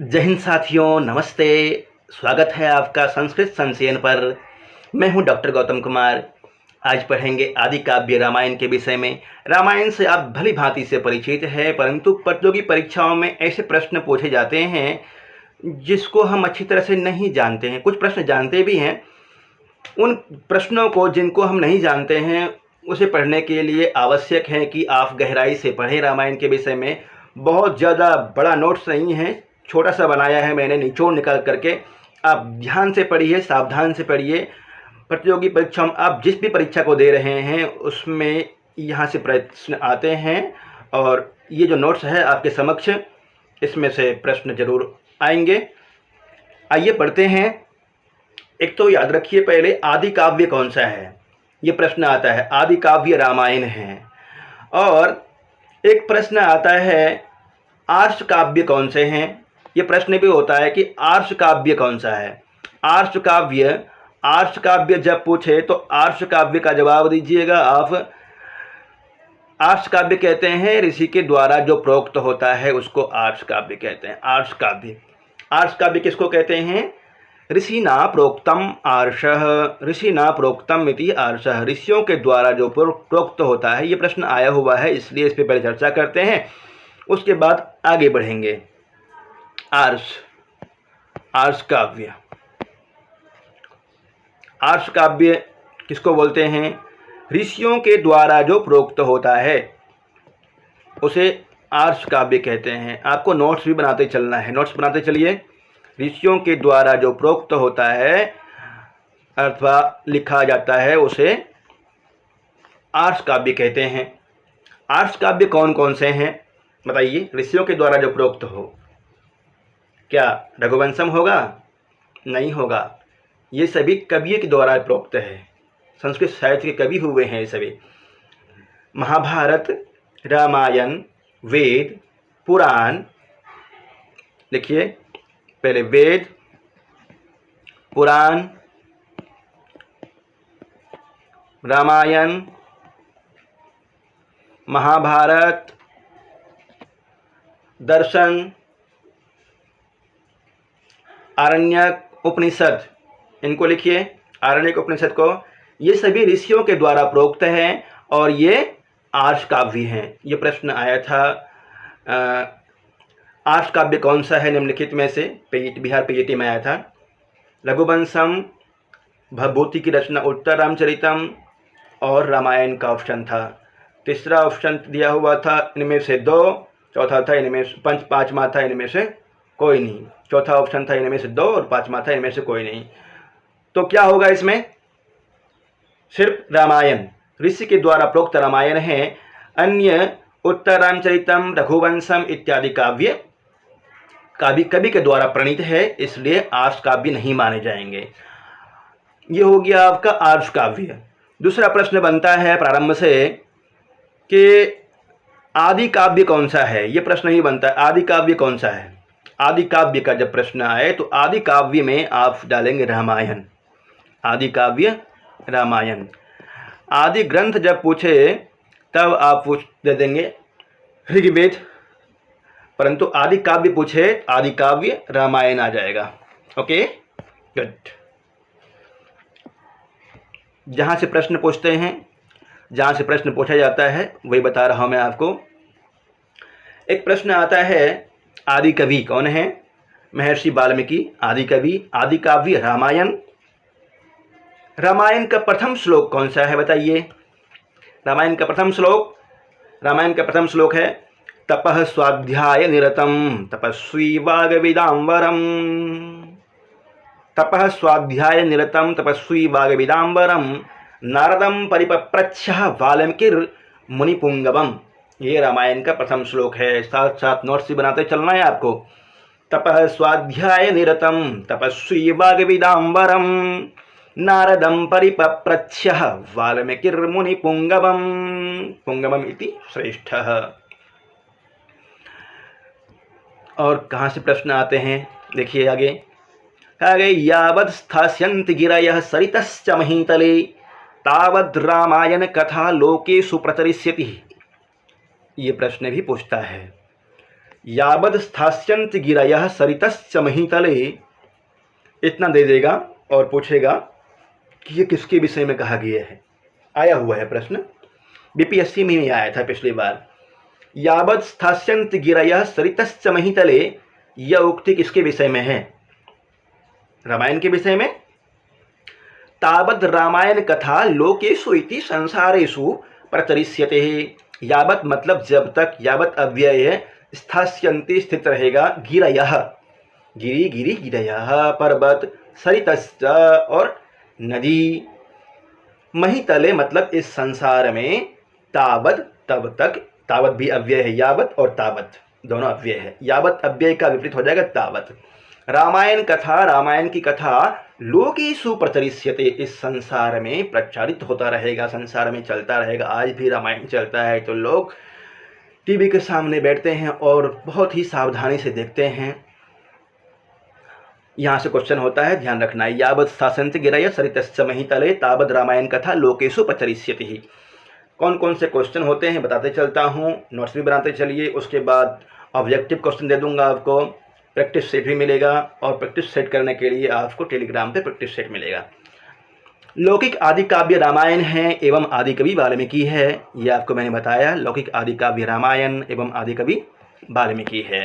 जय हिंद साथियों, नमस्ते। स्वागत है आपका संस्कृत संचयन पर। मैं हूं डॉक्टर गौतम कुमार। आज पढ़ेंगे आदि काव्य रामायण के विषय में। रामायण से आप भली भांति से परिचित हैं, परंतु प्रतियोगी परीक्षाओं में ऐसे प्रश्न पूछे जाते हैं जिसको हम अच्छी तरह से नहीं जानते हैं। कुछ प्रश्न जानते भी हैं, उन प्रश्नों को जिनको हम नहीं जानते हैं उसे पढ़ने के लिए आवश्यक है कि आप गहराई से पढ़ें। रामायण के विषय में बहुत ज़्यादा बड़ा नोट्स नहीं है, छोटा सा बनाया है मैंने निचोड़ निकाल करके। आप ध्यान से पढ़िए, सावधान से पढ़िए। प्रतियोगी परीक्षा में आप जिस भी परीक्षा को दे रहे हैं उसमें यहाँ से प्रश्न आते हैं, और ये जो नोट्स है आपके समक्ष, इसमें से प्रश्न जरूर आएंगे। आइए पढ़ते हैं। एक तो याद रखिए पहले, आदि काव्य कौन सा है, ये प्रश्न आता है। आदि काव्य रामायण है। और एक प्रश्न आता है, आर्ष काव्य कौन से हैं। ये प्रश्न भी होता है कि आर्ष काव्य कौन सा है। आर्ष काव्य जब पूछे तो आर्ष काव्य का जवाब दीजिएगा आप। आर्ष काव्य कहते हैं ऋषि के द्वारा जो प्रोक्त होता है उसको आर्ष काव्य कहते हैं। आर्ष काव्य किसको कहते हैं? ऋषिना प्रोक्तम आर्षः, ऋषिना प्रोक्तम इति आर्षः, ऋषियों के द्वारा जो प्रोक्त होता है। ये प्रश्न आया हुआ है, इसलिए इस पर पहले चर्चा करते हैं, उसके बाद आगे बढ़ेंगे। आर्ष काव्य किसको बोलते हैं? ऋषियों के द्वारा जो प्रोक्त होता है उसे आर्ष काव्य कहते हैं। आपको नोट्स भी बनाते चलना है, नोट्स बनाते चलिए। ऋषियों के द्वारा जो प्रोक्त होता है अथवा लिखा जाता है उसे आर्ष काव्य कहते हैं। आर्ष काव्य कौन कौन से हैं बताइए? ऋषियों के द्वारा जो प्रोक्त हो, क्या रघुवंशम होगा? नहीं होगा। ये सभी कवियों के द्वारा प्रोक्त है, संस्कृत साहित्य के कवि हुए हैं ये सभी। महाभारत, रामायण, वेद, पुराण। लिखिए पहले, वेद, पुराण, रामायण, महाभारत, दर्शन, आरण्यक उपनिषद, इनको लिखिए, आरण्यक उपनिषद को। ये सभी ऋषियों के द्वारा प्रोक्त हैं और ये आर्ष काव्य हैं। ये प्रश्न आया था, आर्ष काव्य कौन सा है निम्नलिखित में से? बिहार पीईटी में आया था। रघुवंशम, भवभूति की रचना उत्तर रामचरितम और रामायण का ऑप्शन था। तीसरा ऑप्शन दिया हुआ था इनमें से दो, चौथा था इनमें से पांचवा था इनमें से कोई नहीं। चौथा ऑप्शन था इनमें से दो और पांचवा था इनमें से कोई नहीं। तो क्या होगा इसमें? सिर्फ रामायण, ऋषि के द्वारा प्रोक्त रामायण है। अन्य उत्तर रामचरितम, रघुवंशम इत्यादि काव्य कवि के द्वारा प्रणीत है, इसलिए आर्ष काव्य नहीं माने जाएंगे। ये हो गया आपका आर्ष काव्य। दूसरा प्रश्न बनता है प्रारंभ से कि आदि काव्य कौन सा है। ये प्रश्न ही बनता है, आदि काव्य कौन सा है। आदि काव्य का जब प्रश्न आए तो आदि काव्य में आप डालेंगे रामायण। आदि काव्य रामायण। आदि ग्रंथ जब पूछे तब आप दे देंगे ऋग्वेद, परंतु आदि काव्य पूछे, आदि काव्य रामायण आ जाएगा। Okay, good. जहाँ से प्रश्न पूछते हैं, जहाँ से प्रश्न पूछा जाता है वही बता रहा हूँ मैं आपको। एक प्रश्न आता है, आदि कवि कौन है? महर्षि वाल्मीकि आदि कवि। आदि काव्य रामायण। रामायण का प्रथम श्लोक कौन सा है बताइए? रामायण का प्रथम श्लोक है, तपः स्वाध्याय निरतम तपस्वी वागविदाम्बरम। तपः स्वाध्याय निरतम तपस्वी वागविदाम्बरम नारदम परिपप्रच्छ वाल्मीकिर मुनिपुंगवम। ये रामायण का प्रथम श्लोक है। साथ साथ नोट्स भी बनाते चलना है आपको। तपः स्वाध्याय निरतम तपस्वी वागविदाम्बरम नारदम परिपप्रच्छ वाल्मीकिर मुनिपुंगवम। पुंगवम इति श्रेष्ठः। और कहाँ से प्रश्न आते हैं देखिए आगे। यावत् स्थास्यन्ति गिरयः सरितश्च महीतले तावद् रामायण कथा लोकेषु प्रचरिष्यति। ये प्रश्न भी पूछता है। यावद स्थास्यन्ति गिरयः सरितश्च महीतले, इतना दे देगा और पूछेगा कि ये किसके विषय में कहा गया है। आया हुआ है प्रश्न, बीपीएससी में ही आया था पिछली बार। यावद स्थास्यन्ति गिरयः सरितश्च महीतले, यह उक्ति किसके विषय में है? रामायण के विषय में। तावद रामायण कथा लोकेषु इति संसारेषु प्रचरिष्यते। यावत मतलब जब तक, यावत अव्यय है, स्थास्यन्ति स्थित रहेगा, गिरयः गिरी गिरी गिरयः पर्वत, सरितश्च और नदी, महीतले मतलब इस संसार में, तावत तब तक, तावत भी अव्यय है, यावत और तावत दोनों अव्यय है। यावत अव्यय का विपरीत हो जाएगा तावत। रामायण कथा, रामायण की कथा लोकेषु प्रचरिष्यते, इस संसार में प्रचारित होता रहेगा, संसार में चलता रहेगा। आज भी रामायण चलता है तो लोग टीवी के सामने बैठते हैं और बहुत ही सावधानी से देखते हैं। यहाँ से क्वेश्चन होता है, ध्यान रखना है। यावत स्थास्यन्ति गिरयः सरितश्च महीतले तावद रामायण कथा लोकेषु प्रचरिष्यति। कौन कौन से क्वेश्चन होते हैं बताते चलता हूँ, नोट्स भी बनाते चलिए। उसके बाद ऑब्जेक्टिव क्वेश्चन दे दूंगा आपको, प्रैक्टिस सेट भी मिलेगा, और प्रैक्टिस सेट करने के लिए आपको टेलीग्राम पे प्रैक्टिस सेट मिलेगा। लौकिक आदि काव्य रामायण है एवं आदि कवि वाल्मीकि है, ये आपको मैंने बताया। लौकिक आदि काव्य रामायण एवं आदि कवि वाल्मीकि है।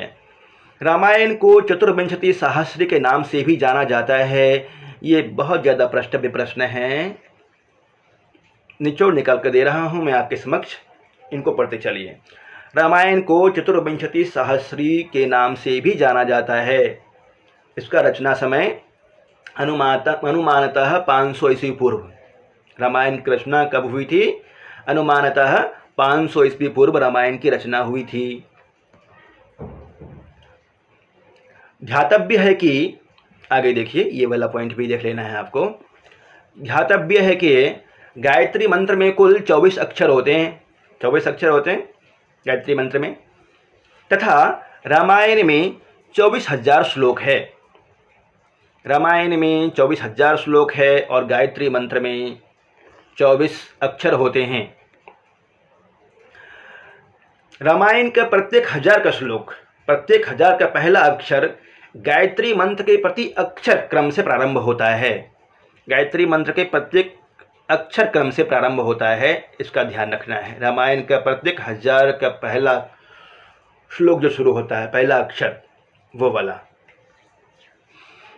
रामायण को चतुर्विंशति सहस्री के नाम से भी जाना जाता है। ये बहुत ज़्यादा प्रश्न है, निचोड़ निकाल कर दे रहा हूँ मैं आपके समक्ष, इनको पढ़ते चलिए। रामायण को चतुर्विंशति सहस्री के नाम से भी जाना जाता है। इसका रचना समय अनुमानतः 500 ईस्वी पूर्व। रामायण की रचना कब हुई थी? अनुमानतः 500 ईस्वी पूर्व रामायण की रचना हुई थी। ध्यातव्य है कि, आगे देखिए, ये वाला पॉइंट भी देख लेना है आपको। ध्यातव्य है कि गायत्री मंत्र में कुल 24 अक्षर होते हैं, 24 अक्षर होते हैं गायत्री मंत्र में, तथा रामायण में 24,000 श्लोक है। रामायण में 24,000 श्लोक है और गायत्री मंत्र में 24 अक्षर होते हैं। रामायण का प्रत्येक 1000 का श्लोक, प्रत्येक 1000 का पहला अक्षर गायत्री मंत्र के प्रति अक्षर क्रम से प्रारंभ होता है। गायत्री मंत्र के प्रत्येक अक्षर क्रम से प्रारंभ होता है, इसका ध्यान रखना है। रामायण का प्रत्येक 1000 का पहला श्लोक जो शुरू होता है, पहला अक्षर, वो वाला।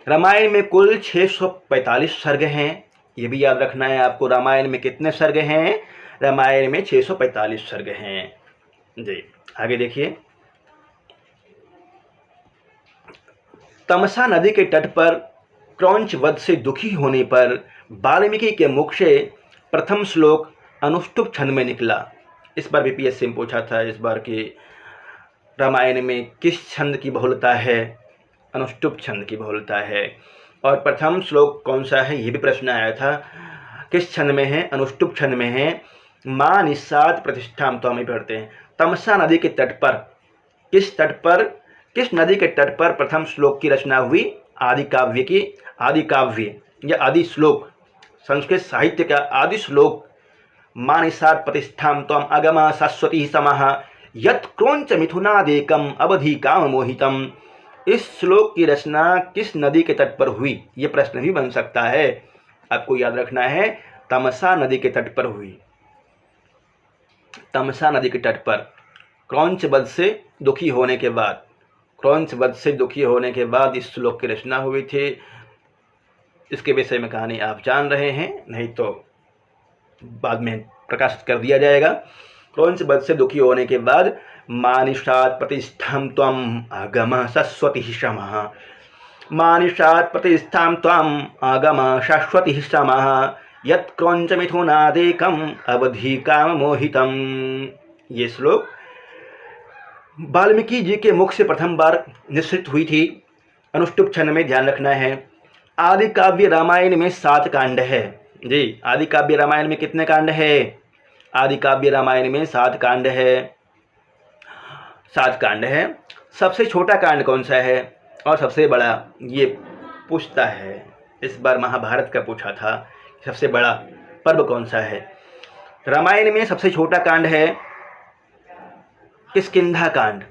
रामायण में कुल 645 सर्ग हैं, ये भी याद रखना है आपको। रामायण में कितने सर्ग हैं? रामायण में 645 सर्ग हैं जी। आगे देखिए। तमसा नदी के तट पर क्रौंच वध से दुखी होने पर वाल्मीकि के मुख से प्रथम श्लोक अनुष्टुप छंद में निकला। इस बार बीपीएससी में पूछा था इस बार कि रामायण में किस छंद की बहुलता है? अनुष्टुप छंद की बहुलता है। और प्रथम श्लोक कौन सा है, ये भी प्रश्न आया था। किस छंद में है? अनुष्टुप छंद में है। माँ निस्साद प्रतिष्ठा, तो हम पढ़ते हैं। तमसा नदी के तट पर, किस तट पर, किस नदी के तट पर प्रथम श्लोक की रचना हुई? आदि काव्य की, आदि काव्य या आदि श्लोक, संस्कृत साहित्य का आदि श्लोक। माँ निस्साद प्रतिष्ठाम त्वम अगम शाश्वती समः यत् क्रौंच मिथुनादेकम अवधि काम मोहितम। इस श्लोक की रचना किस नदी के तट पर हुई? ये प्रश्न भी बन सकता है, आपको याद रखना है। तमसा नदी के तट पर हुई। तमसा नदी के तट पर क्रौंच वध से दुखी होने के बाद, क्रौंच वध से दुखी होने के बाद इस श्लोक की रचना हुई थी। इसके विषय में कहानी आप जान रहे हैं, नहीं तो बाद में प्रकाशित कर दिया जाएगा। क्रौंच वध से दुखी होने के बाद मानिषात् प्रतिष्ठां त्वम् आगम शाश्वती समः, मानिषात् प्रतिष्ठां त्वम् आगम शाश्वती समः यत् क्रौंच मिथुनादेकम अवधि काम मोहितम। ये श्लोक वाल्मीकि जी के मुख से प्रथम बार निश्चित हुई थी। अनुष्टुप छंद में, ध्यान रखना है। आदि काव्य रामायण में 7 कांड है जी। आदि काव्य रामायण में कितने कांड है? आदि काव्य रामायण में 7 कांड है, 7 कांड है। सबसे छोटा कांड कौन सा है और सबसे बड़ा, ये पूछता है। इस बार महाभारत का पूछा था, सबसे बड़ा पर्व कौन सा है? रामायण में सबसे छोटा कांड है किष्किंधा कांड।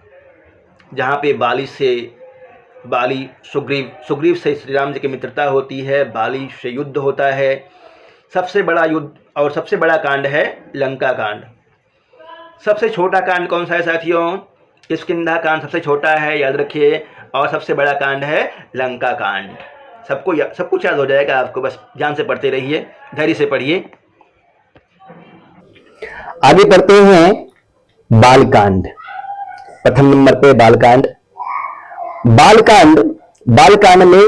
जहाँ पे बाली सुग्रीव से श्री राम जी की मित्रता होती है, बाली से युद्ध होता है। सबसे बड़ा युद्ध और सबसे बड़ा कांड है लंका कांड। सबसे छोटा कांड कौन सा है साथियों? किष्किंधा कांड सबसे छोटा है, याद रखिए। और सबसे बड़ा कांड है लंका कांड। सब कुछ याद हो जाएगा आपको, बस ध्यान से पढ़ते रहिए, धैर्य से पढ़िए। आगे बढ़ते हैं बालकांड। प्रथम नंबर पे बालकांड। बालकांड में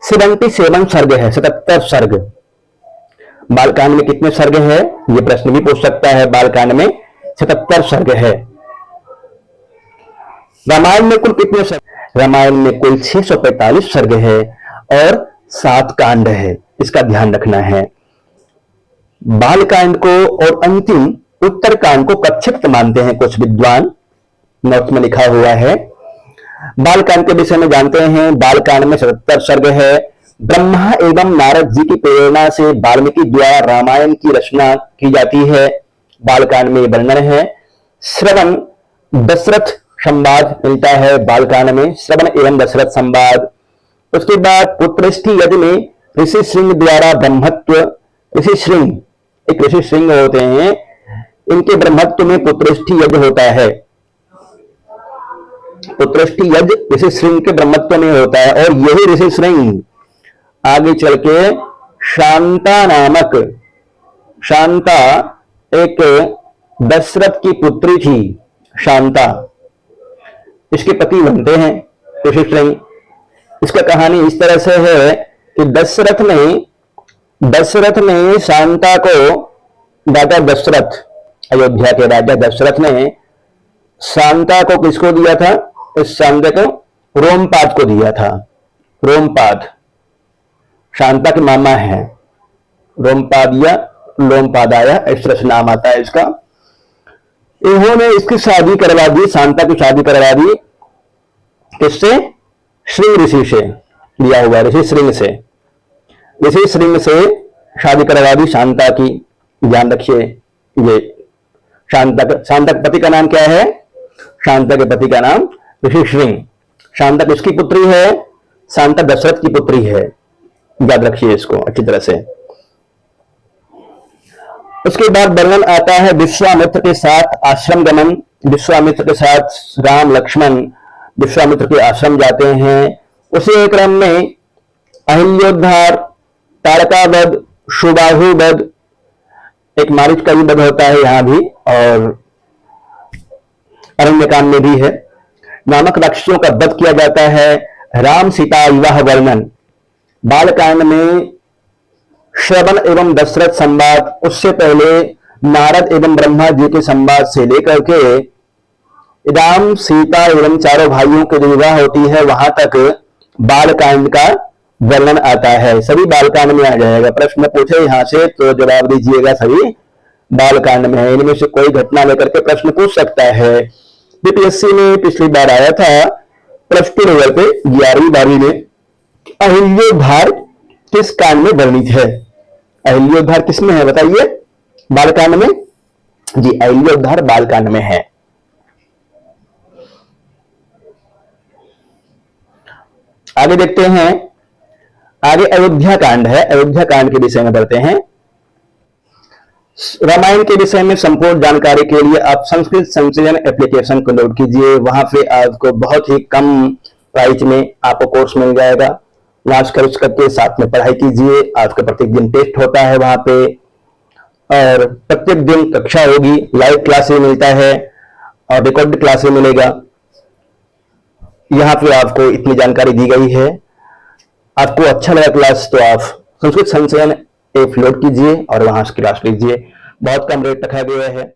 77 सर्ग है, 77 सर्ग। बालकांड में कितने सर्ग है, ये प्रश्न भी पूछ सकता है। बालकांड में 77 सर्ग है। रामायण में कुल कितने सर्ग? रामायण में कुल 645 सर्ग है और 7 कांड है, इसका ध्यान रखना है। बालकांड को और अंतिम उत्तरकांड को कक्षिप्त मानते हैं कुछ विद्वान, नोट में लिखा हुआ है। बालकांड के विषय में जानते हैं। बालकांड में 77 सर्ग है। ब्रह्मा एवं नारद जी की प्रेरणा से वाल्मीकि द्वारा रामायण की रचना की जाती है। बालकांड में वर्णन है। श्रवण दशरथ संवाद मिलता है बालकांड में, श्रवण एवं दशरथ संवाद। उसके बाद पुत्रष्टि यज्ञ में ऋषि श्रृंग द्वारा ब्रह्मत्व, ऋषि श्रृंग होते हैं, इनके ब्रह्मत्व में पुत्रष्टि यज्ञ होता है। पुत्रष्टि यज्ञ ऋषि श्रृंग के ब्रह्मत्व में होता है। और यही ऋषि श्रृंग आगे चल के शांता एक दशरथ की पुत्री थी, शांता, इसके पति बनते हैं ऋषि श्रृंग। इसका कहानी इस तरह से है कि दशरथ ने शांता को, राजा दशरथ, अयोध्या के राजा दशरथ ने शांता को किसको दिया था? इस शांता को रोमपाद को दिया था। रोमपाद शांता के मामा है, रोमपाद या लोमपाद आया, इस तरह से नाम आता है इसका। इन्होंने इसकी शादी करवा दी, शांता की शादी करवा दी किससे? श्रृंग ऋषि से, लिया हुआ ऋषि श्रृंग से शादी करवा दी शांता की। ध्यान रखिए, ये शांता के पति का नाम क्या है? शांता के पति का नाम ऋषि श्रृंग। शांता किसकी पुत्री है? शांता दशरथ की पुत्री है, याद रखिए इसको अच्छी तरह से। उसके बाद वर्णन आता है विश्वामित्र के साथ आश्रम गमन। विश्वामित्र के साथ राम लक्ष्मण विश्वामित्र के आश्रम जाते हैं। उसी क्रम में अहिल्योद्धार, तारकावध, सुबाहु वध, एक मारीच का भी वध होता है यहां भी, और अरण्यकांड में भी है। नामक राक्षसों का वध किया जाता है। राम सीता विवाह वर्णन। बालकांड में श्रवण एवं दशरथ संवाद, उससे पहले नारद एवं ब्रह्मा जी के संवाद से लेकर के राम सीता एवं चारों भाइयों के जो विवाह होती है वहां तक बालकांड का वर्णन आता है। सभी बालकांड में आ जाएगा। प्रश्न पूछे यहां से तो जवाब दीजिएगा, सभी बालकांड में है। इनमें से कोई घटना लेकर के प्रश्न पूछ सकता है। बीपीएससी में पिछली बार आया था प्लस 2 लेवल पे 11वीं 12वीं में, अहिल्योद्धार किस कांड में वर्णित है? अहिल्योद्धार किसमें है बताइए? बालकांड में। जी, अहिल्योद्धार बालकांड में है। आगे देखते हैं। आगे अयोध्या कांड है। अयोध्या कांड के विषय में बढ़ते हैं। रामायण के विषय में संपूर्ण जानकारी के लिए आप संस्कृत संचयन एप्लीकेशन को लोड कीजिए। वहां पे आपको बहुत ही कम प्राइस में आपको कोर्स मिल जाएगा। वहां से करके साथ में पढ़ाई कीजिए। आपका प्रत्येक दिन टेस्ट होता है वहां पे, और प्रत्येक दिन कक्षा होगी, लाइव क्लासेस मिलता है और रिकॉर्डेड क्लासेस मिलेगा। यहाँ पे आपको इतनी जानकारी दी गई है। आपको अच्छा लगा क्लास तो आप संस्कृत संचयन ऐप लोड कीजिए और वहां से क्लास लीजिए। बहुत कम रेट रखा गया है।